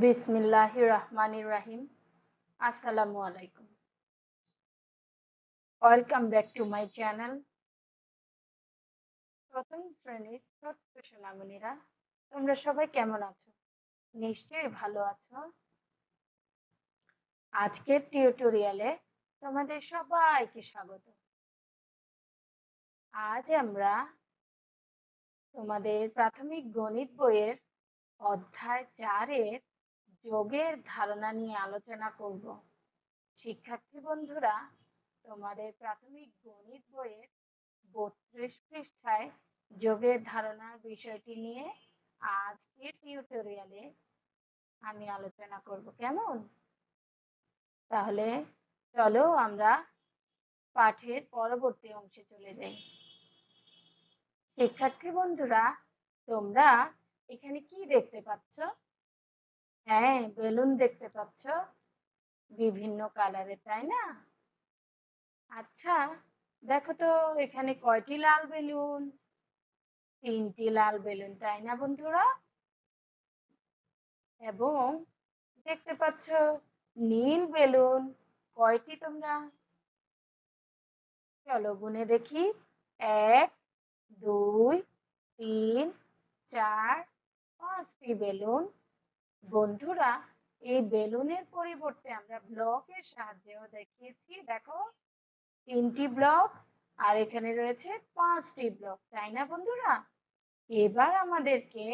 বিসমিল্লাহির রহমানির রহিম। আসসালামু আলাইকুম। Welcome back to my channel. প্রথম শ্রেণীর ছোট্ট সোনামণিরা, তোমরা সবাই কেমন আছো? নিশ্চয়ই ভালো আছো। আজকের টিউটোরিয়ালে তোমাদের সবাইকে স্বাগত। আজ আমরা তোমাদের প্রাথমিক গণিত বইয়ের অধ্যায় 4 এর যোগের ধারণা নিয়ে আলোচনা করব। শিক্ষার্থী বন্ধুরা, তোমাদের প্রাথমিক গণিত বইয়ের 32 পৃষ্ঠায় যোগের ধারণার বিষয়টি নিয়ে আজকের টিউটোরিয়ালে আমি আলোচনা করব। কেমন? তাহলে চলো আমরা পাঠের পরবর্তী অংশে চলে যাই। শিক্ষার্থী বন্ধুরা, তোমরা এখানে কি দেখতে পাচ্ছ? হ্যাঁ, বেলুন দেখতে পাচ্ছ বিভিন্ন কালারের, তাই না? আচ্ছা, দেখো তো এখানে কয়টি লাল বেলুন? 3টি লাল বেলুন, তাই না বন্ধুরা? এবং দেখতে পাচ্ছ নীল বেলুন কয়টি তোমরা? চলো গুনে দেখি। 1 2 3 4 5টি বেলুন। বন্ধুরা, এই বেলুনের পরিবর্তে আমরা ব্লকের সাহায্যেও দেখিয়েছি। দেখো 3টি ব্লক আর এখানে রয়েছে 5টি ব্লক, তাই না বন্ধুরা? এবার আমাদেরকে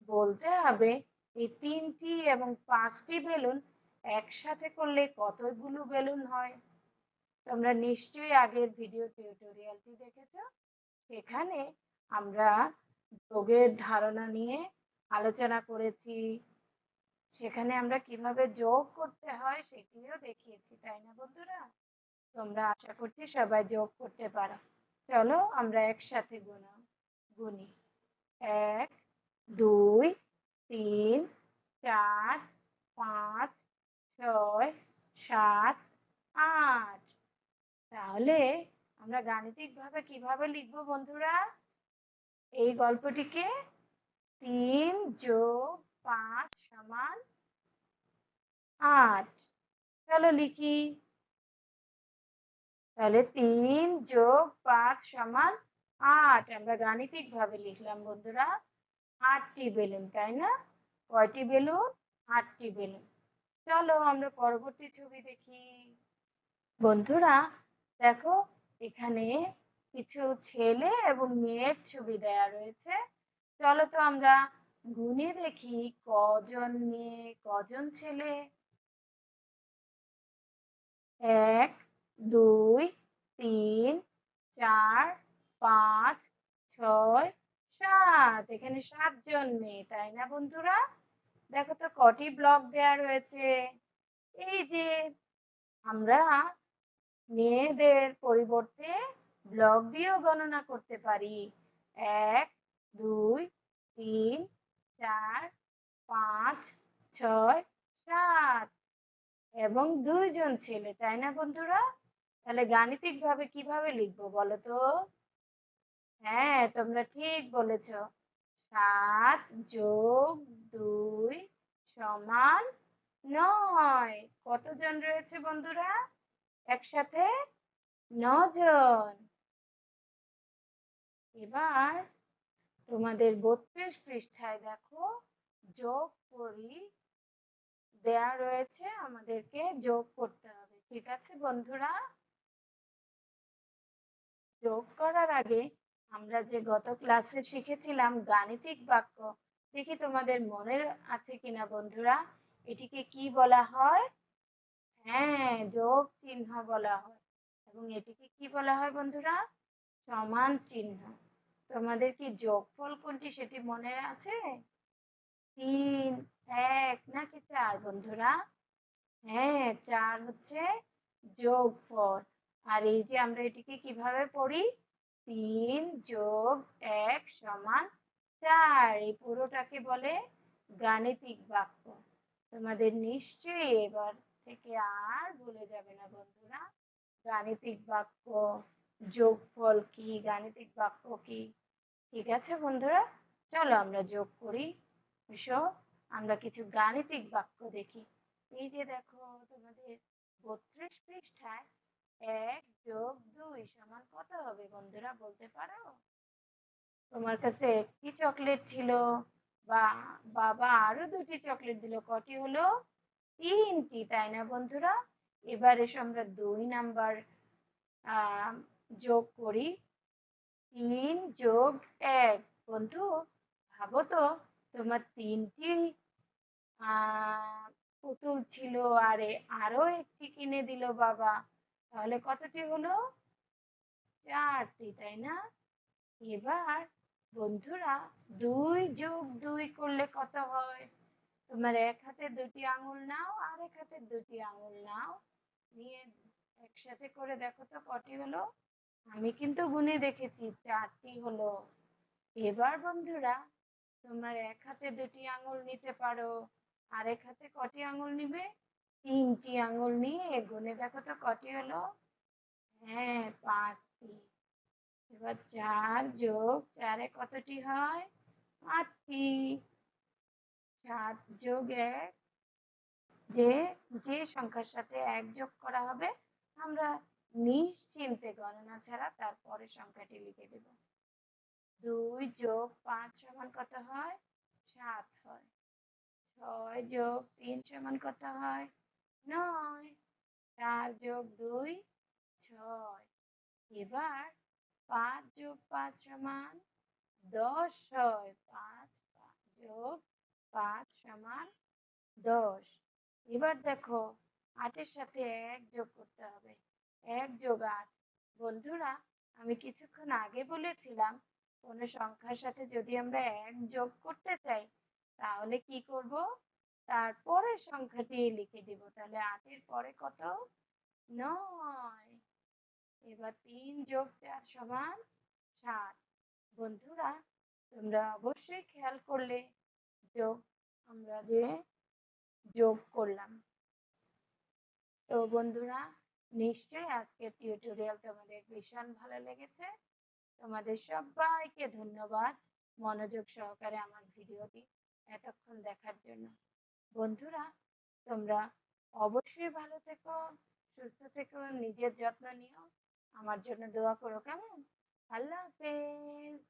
বলতে হবে এই 3টি এবং 5টি বেলুন একসাথে করলে কতগুলো বেলুন হয়। তোমরা নিশ্চয়ই আগের ভিডিও টিউটোরিয়ালটি দেখেছো। এখানে আমরা যোগের ধারণা নিয়ে আলোচনা করেছি। সেখানে আমরা কিভাবে যোগ করতে হয় সেটিও দেখিয়েছি, তাই না বন্ধুরা? তোমরা আশা করছি সবাই যোগ করতে পারো। চলো আমরা একসাথে গুনি। 1 2 3 4 5 6 7 8। তাহলে আমরা গাণিতিকভাবে কিভাবে লিখবো বন্ধুরা এই গল্পটিকে? 3 + 5 = 8। চলো লিখি। তাহলে 3 + 5 = 8। আমরা গাণিতিকভাবে লিখলাম বন্ধুরা 8টি বেলুন, তাই না? কয়টি বেলুন? 8টি বেলুন। চলো আমরা পরবর্তী ছবি দেখি। বন্ধুরা দেখো, এখানে কিছু ছেলে এবং মেয়ের ছবি দেয়া রয়েছে। চলো তো আমরা গুনে দেখি কজন মেয়ে কজন ছেলে। 1 2 3 4 5 6 7। এখানে 7 জন মেয়ে, তাই না বন্ধুরা? দেখো তো কটি ব্লক দেয়া রয়েছে। এই যে আমরা মেয়েদের পরিবর্তে ব্লক দিয়েও গণনা করতে পারি। 1 2 3 4 5 6 7 এবং 2 জন ছেলে, তাই না বন্ধুরা? তাহলে গাণিতিকভাবে কিভাবে লিখবো বলো তো? হ্যাঁ, তোমরা ঠিক বলেছ। 7 + 2 = 9। কতজন রয়েছে বন্ধুরা একসাথে? 9 জন। এবার তোমাদের 32 পৃষ্ঠায় দেখো যোগ করি দেয়া রয়েছে, আমাদেরকে যোগ করতে হবে। ঠিক আছে বন্ধুরা? যোগ করার আগে আমরা যে গত ক্লাসে শিখেছিলাম গাণিতিক বাক্য, দেখি তোমাদের মনে আছে কিনা বন্ধুরা? এটিকে কি বলা হয়? হ্যাঁ, যোগ চিহ্ন বলা হয়। এবং এটিকে কি বলা হয় বন্ধুরা? সমান চিহ্ন। তোমাদের কি যোগফল কোনটি সেটি মনে আছে? 3 1 নাকি 4 বন্ধুরা? হ্যাঁ, 4 হচ্ছে যোগফল। আর এই যে আমরা এটিকে কিভাবে পড়ি? 3 + 1 = 4। এই পুরোটাকে বলে গাণিতিক বাক্য। তোমাদের নিশ্চয়ই এবার থেকে আর ভুলে যাবে না বন্ধুরা গাণিতিক বাক্য, যোগফল কি, গাণিতিক বাক্য কি। ঠিক আছে বন্ধুরা? চলো আমরা যোগ করি। এসো আমরা কিছু গাণিতিক বাক্য দেখি। এই যে দেখো তোমাদের 32 পৃষ্ঠায় 1 যোগ 2 সমান কত হবে বন্ধুরা, বলতে পারো? তোমার কাছে একটি চকলেট ছিল, বা বাবা আরো দুটি চকলেট দিল, কটি হলো? 3টি, তাই না বন্ধুরা? এবার এসে আমরা 2 নাম্বার যোগ করি। 3 যোগ 1। বন্ধু ভাবো তো, তোমার 3টি পুতুল ছিল, আরো একটি কিনে দিল বাবা, তাহলে কতটি হলো? 4টি, তাই না? এবার বন্ধুরা 2 যোগ 2 করলে কত হয়? তোমার এক হাতে দুটি আঙুল নাও, আর এক হাতে দুটি আঙুল নাও, নিয়ে একসাথে করে দেখো তো কটি হলো। আমি কিন্তু গুনে দেখেছি, 4টি হলো। এবার বন্ধুরা তোমার এক হাতে দুটি আঙুল নিতে পারো, আর এক হাতে কটি আঙুল নিবে? 3টি আঙুল নিয়ে গুনে দেখো তো কটি হলো। হ্যাঁ, 5টি। এবার 4 যোগ 4 কতটি হয়? 8টি। 7 যোগ 1, যে যে সংখ্যার সাথে 1 যোগ করা হবে আমরা নিশ্চিন্তে গণনা ছাড়া তার পরের সংখ্যাটি লিখে দেব। 2 যোগ 5 সমান কত হয়? 7 হয়। 6 যোগ 3 সমান কত হয়? 9। 4 যোগ 2 6। এবার 5 যোগ 5 সমান 10 হয়। 5 যোগ 5 সমান 10। এবার দেখো 8-এর সাথে 1 যোগ করতে হবে। 1 যোগ 8। বন্ধুরা আমি কিছুক্ষণ আগে বলেছিলাম কোনো সংখ্যার সাথে যদি আমরা 1 যোগ করতে চাই তাহলে কি করব? তার পরের সংখ্যাটি লিখে দিব। তাহলে 8-এর পরে কত? 9। এবার 3 যোগ 4 সমান 7। বন্ধুরা তোমরা অবশ্যই খেয়াল করলে যোগ আমরা যে যোগ করলাম। তো বন্ধুরা নিশ্চয়ই আজকের টিউটোরিয়াল তোমাদের ভীষণ ভালো লেগেছে। তোমাদের সবাইকে ধন্যবাদ মনোযোগ সহকারে আমার ভিডিওটি এতক্ষণ দেখার জন্য। বন্ধুরা তোমরা অবশ্যই ভালো থেকো, সুস্থ থেকো, নিজের যত্ন নিও, আমার জন্য দোয়া করো, কেমন? আল্লাহ হাফেজ।